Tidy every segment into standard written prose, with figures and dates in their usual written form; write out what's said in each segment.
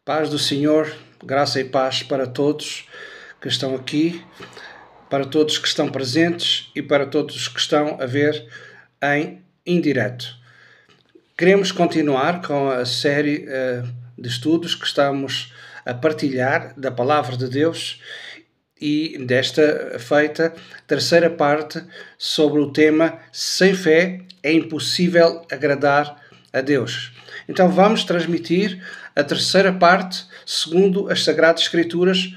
Paz do Senhor, graça e paz para todos que estão aqui, para todos que estão presentes e para todos que estão a ver em indireto. Queremos continuar com a série de estudos que estamos a partilhar da Palavra de Deus e desta feita, terceira parte sobre o tema Sem fé é impossível agradar a Deus. Então vamos transmitir a terceira parte, segundo as Sagradas Escrituras,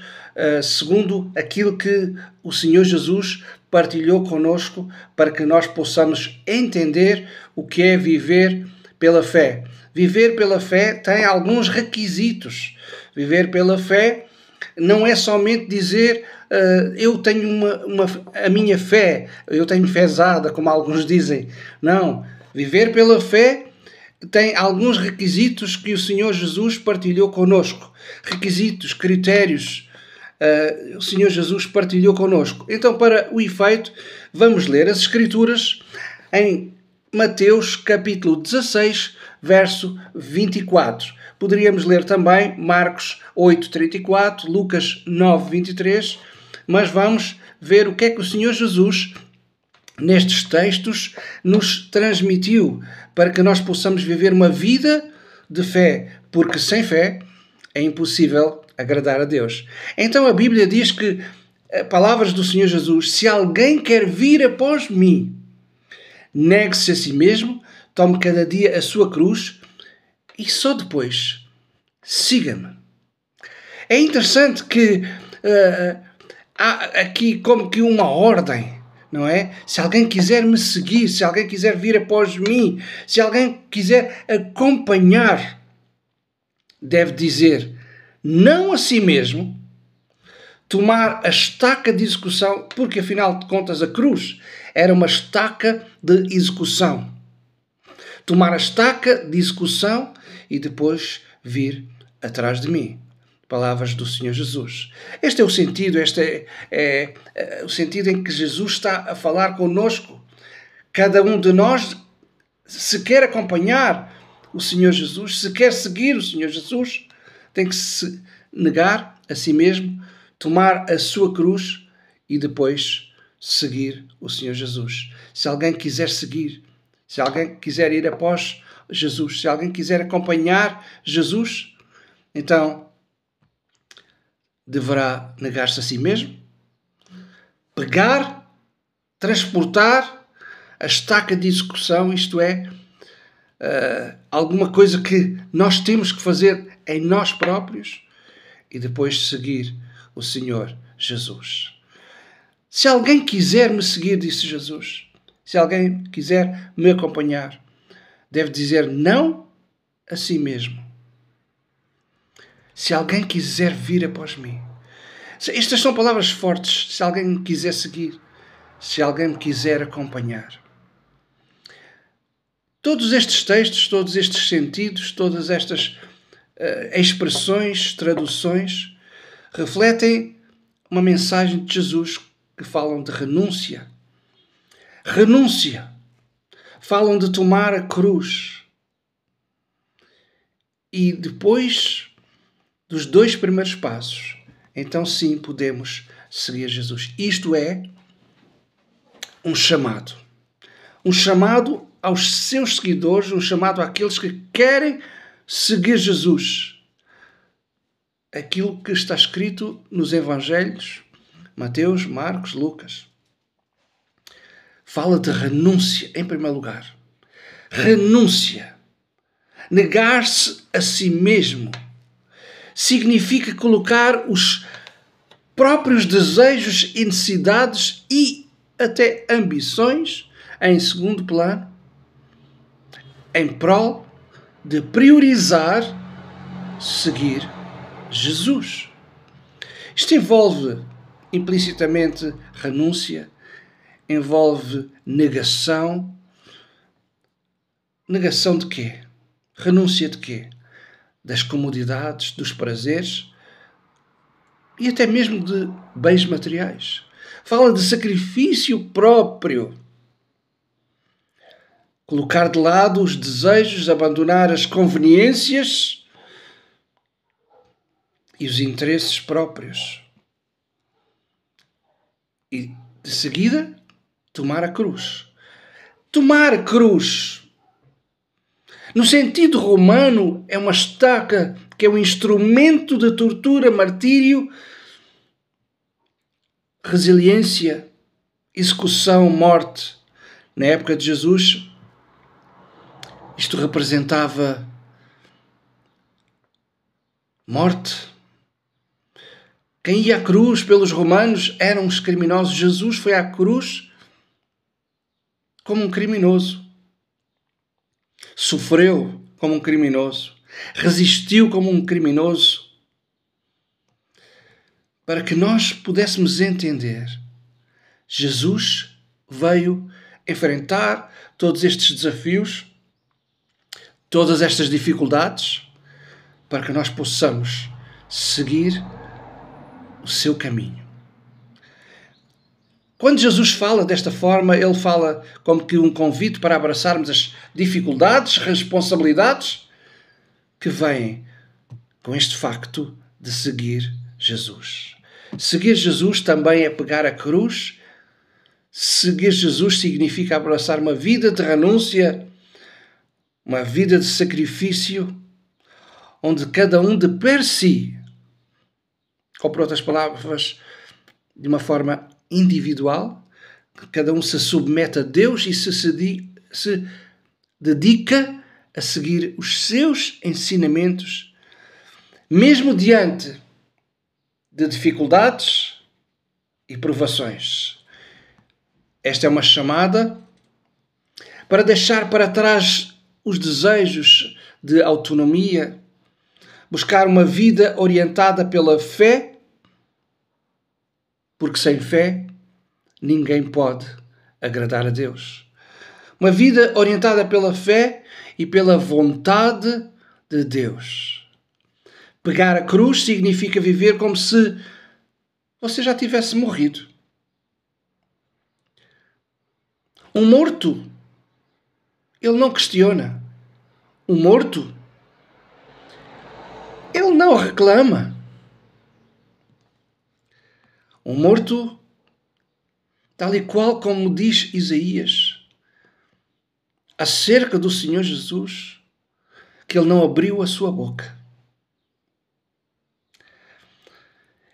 segundo aquilo que o Senhor Jesus partilhou conosco, para que nós possamos entender o que é viver pela fé. Viver pela fé tem alguns requisitos. Viver pela fé não é somente dizer eu tenho a minha fé, eu tenho fezada, como alguns dizem. Não. Viver pela fé tem alguns requisitos que o Senhor Jesus partilhou conosco. Requisitos, critérios, o Senhor Jesus partilhou conosco. Então, para o efeito, vamos ler as Escrituras em Mateus capítulo 16, verso 24. Poderíamos ler também Marcos 8:34, Lucas 9:23, mas vamos ver o que é que o Senhor Jesus nestes textos nos transmitiu para que nós possamos viver uma vida de fé, porque sem fé é impossível agradar a Deus. Então a Bíblia diz que, palavras do Senhor Jesus, se alguém quer vir após mim, negue-se a si mesmo, tome cada dia a sua cruz e só depois siga-me. É interessante que há aqui como que uma ordem, não é? Se alguém quiser me seguir, se alguém quiser vir após mim, se alguém quiser acompanhar, deve dizer não a si mesmo, tomar a estaca de execução, porque afinal de contas a cruz era uma estaca de execução. Tomar a estaca de execução e depois vir atrás de mim. Palavras do Senhor Jesus. Este é o sentido, este é o sentido em que Jesus está a falar conosco. Cada um de nós, se quer acompanhar o Senhor Jesus, se quer seguir o Senhor Jesus, tem que se negar a si mesmo, tomar a sua cruz e depois seguir o Senhor Jesus. Se alguém quiser seguir, se alguém quiser ir após Jesus, se alguém quiser acompanhar Jesus, então deverá negar-se a si mesmo, pegar, transportar a estaca de execução, isto é, alguma coisa que nós temos que fazer em nós próprios e depois seguir o Senhor Jesus. Se alguém quiser me seguir, disse Jesus, se alguém quiser me acompanhar, deve dizer não a si mesmo. Se alguém quiser vir após mim. Estas são palavras fortes. Se alguém me quiser seguir, se alguém me quiser acompanhar. Todos estes textos, todos estes sentidos, todas estas expressões, traduções, refletem uma mensagem de Jesus que falam de renúncia. Renúncia. Falam de tomar a cruz. E depois dos dois primeiros passos, então sim podemos seguir Jesus. Isto é um chamado. Um chamado aos seus seguidores, um chamado àqueles que querem seguir Jesus. Aquilo que está escrito nos Evangelhos, Mateus, Marcos, Lucas. Fala de renúncia, em primeiro lugar. Renúncia. Negar-se a si mesmo. Significa colocar os próprios desejos e necessidades e até ambições em segundo plano, em prol de priorizar seguir Jesus. Isto envolve implicitamente renúncia, envolve negação. Negação de quê? Renúncia de quê? Das comodidades, dos prazeres e até mesmo de bens materiais. Fala de sacrifício próprio. Colocar de lado os desejos, abandonar as conveniências e os interesses próprios. E, de seguida, tomar a cruz. Tomar a cruz, no sentido romano, é uma estaca que é um instrumento de tortura, martírio, resiliência, execução, morte. Na época de Jesus, isto representava morte. Quem ia à cruz pelos romanos eram os criminosos. Jesus foi à cruz como um criminoso. Sofreu como um criminoso. Resistiu como um criminoso. Para que nós pudéssemos entender, Jesus veio enfrentar todos estes desafios, todas estas dificuldades, para que nós possamos seguir o seu caminho. Quando Jesus fala desta forma, ele fala como que um convite para abraçarmos as dificuldades, responsabilidades que vêm com este facto de seguir Jesus. Seguir Jesus também é pegar a cruz. Seguir Jesus significa abraçar uma vida de renúncia, uma vida de sacrifício, onde cada um de per si, ou por outras palavras, de uma forma individual, cada um se submete a Deus e se dedica a seguir os seus ensinamentos, mesmo diante de dificuldades e provações. Esta é uma chamada para deixar para trás os desejos de autonomia, buscar uma vida orientada pela fé, porque sem fé ninguém pode agradar a Deus. Uma vida orientada pela fé e pela vontade de Deus. Pegar a cruz significa viver como se você já tivesse morrido. Um morto, ele não questiona. Um morto, ele não reclama. Um morto, tal e qual como diz Isaías, acerca do Senhor Jesus, que ele não abriu a sua boca.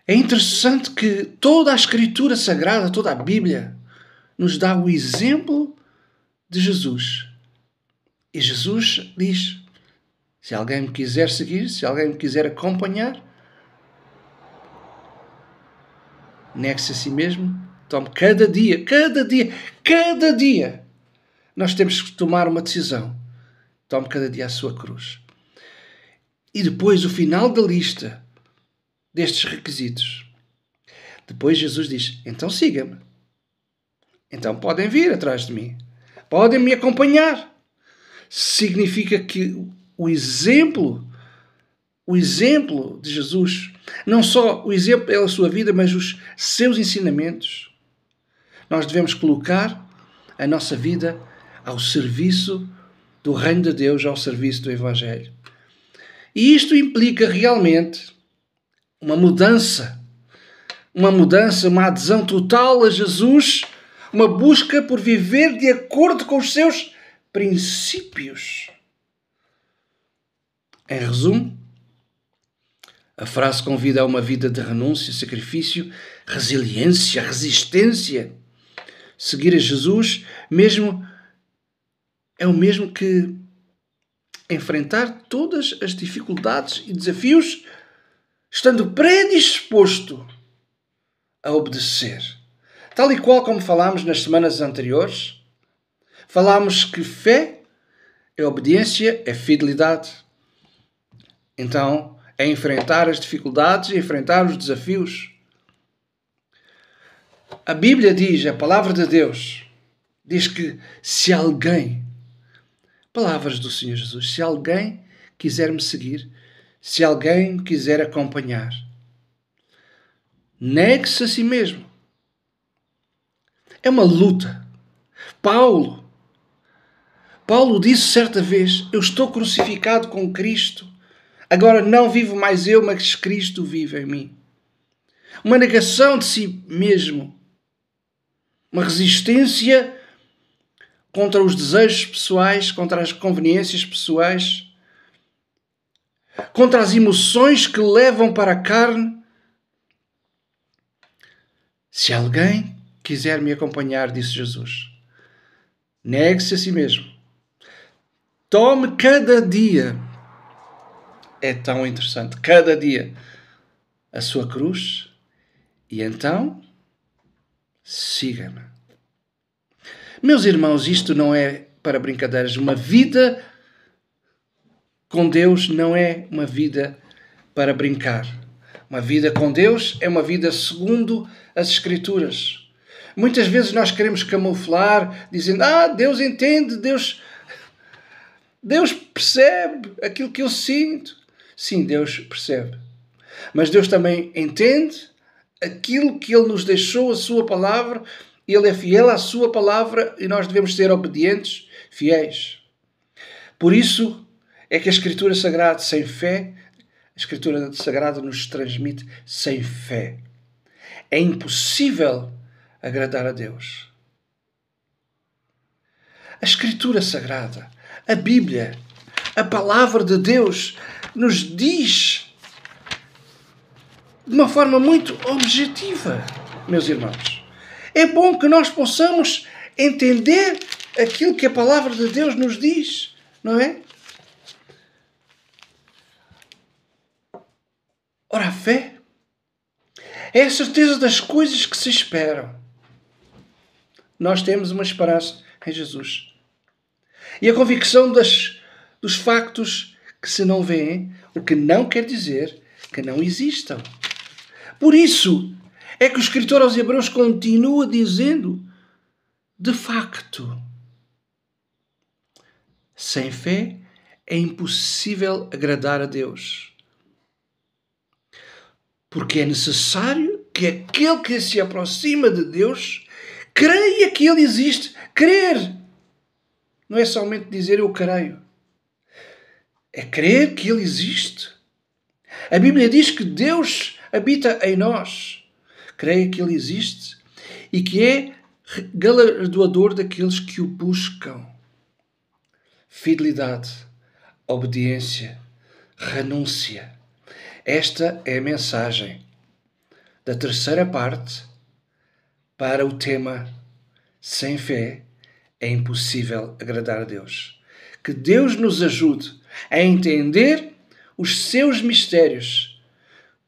É interessante que toda a Escritura Sagrada, toda a Bíblia, nos dá o exemplo de Jesus. E Jesus diz, se alguém me quiser seguir, se alguém me quiser acompanhar, negue-se a si mesmo, tome cada dia, nós temos que tomar uma decisão. Tome cada dia a sua cruz. E depois, o final da lista destes requisitos. Depois Jesus diz, então siga-me. Então podem vir atrás de mim. Podem me acompanhar. Significa que o exemplo de Jesus, não só o exemplo pela sua vida, mas os seus ensinamentos, nós devemos colocar a nossa vida ao serviço do reino de Deus, ao serviço do Evangelho. E isto implica realmente uma mudança, uma adesão total a Jesus, uma busca por viver de acordo com os seus princípios. Em resumo, a frase convida a uma vida de renúncia, sacrifício, resiliência, resistência. Seguir a Jesus é o mesmo que enfrentar todas as dificuldades e desafios, estando predisposto a obedecer. Tal e qual como falámos nas semanas anteriores, falámos que fé é obediência, é fidelidade. Então, é enfrentar as dificuldades e enfrentar os desafios. A Bíblia diz, a palavra de Deus, diz que se alguém, palavras do Senhor Jesus, se alguém quiser me seguir, se alguém me quiser acompanhar, negue-se a si mesmo. É uma luta. Paulo disse certa vez, eu estou crucificado com Cristo. Agora não vivo mais eu, mas Cristo vive em mim. Uma negação de si mesmo. Uma resistência contra os desejos pessoais, contra as conveniências pessoais, contra as emoções que levam para a carne. Se alguém quiser me acompanhar, disse Jesus, negue-se a si mesmo. Tome cada dia. É tão interessante. Cada dia a sua cruz. E então, siga-me. Meus irmãos, isto não é para brincadeiras. Uma vida com Deus não é uma vida para brincar. Uma vida com Deus é uma vida segundo as Escrituras. Muitas vezes nós queremos camuflar, dizendo, Deus entende, Deus percebe aquilo que eu sinto. Sim, Deus percebe. Mas Deus também entende aquilo que Ele nos deixou, a sua palavra. Ele é fiel à sua palavra e nós devemos ser obedientes, fiéis. Por isso é que a Escritura Sagrada, sem fé, a Escritura Sagrada nos transmite sem fé. É impossível agradar a Deus. A Escritura Sagrada, a Bíblia, a Palavra de Deus nos diz de uma forma muito objetiva, meus irmãos. É bom que nós possamos entender aquilo que a Palavra de Deus nos diz, não é? Ora, a fé é a certeza das coisas que se esperam. Nós temos uma esperança em Jesus. E a convicção dos factos que se não vêem, o que não quer dizer que não existam. Por isso é que o escritor aos Hebreus continua dizendo, de facto, sem fé é impossível agradar a Deus. Porque é necessário que aquele que se aproxima de Deus creia que Ele existe. Crer não é somente dizer eu creio. É crer que Ele existe. A Bíblia diz que Deus habita em nós. Creia que Ele existe e que é galardoador daqueles que o buscam. Fidelidade, obediência, renúncia. Esta é a mensagem da terceira parte para o tema sem fé é impossível agradar a Deus. Que Deus nos ajude a entender os seus mistérios.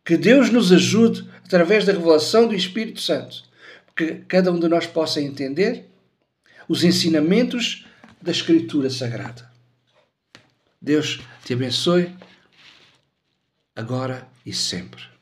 Que Deus nos ajude através da revelação do Espírito Santo. Que cada um de nós possa entender os ensinamentos da Escritura Sagrada. Deus te abençoe agora e sempre.